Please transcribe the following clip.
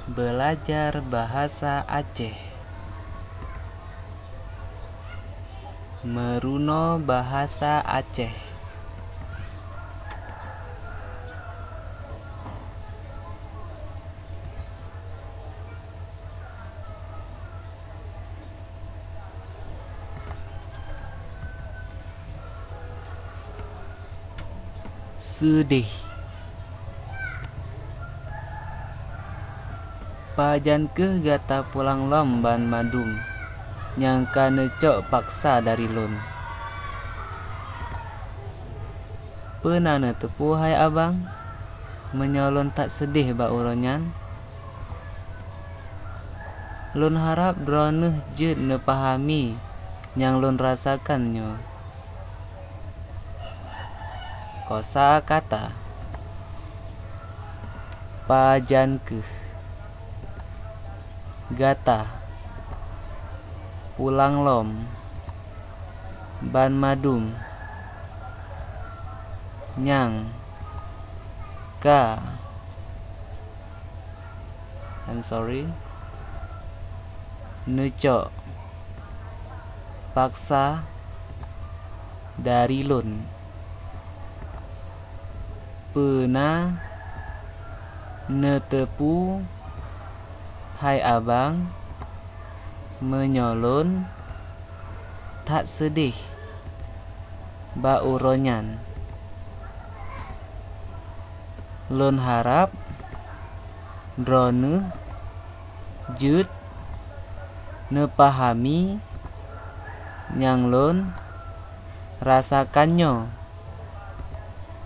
Belajar bahasa Aceh. Meruno bahasa Aceh. Sedih. Pajan ke gata pulang lomban madum, nyangka necok paksa dari lun. Pernah netepu hai abang, menyolon tak sedih ba uronyan. Lun harap droneh jut nepahami yang lun rasakannya. Kosa kata pajan ke gata pulang lom ban madum nyang ka necok paksa dari lun. Pernah netepu hai abang, menyolon tak sedih ba uronyan. Lun harap drone jut nepahami yang lun rasakannya.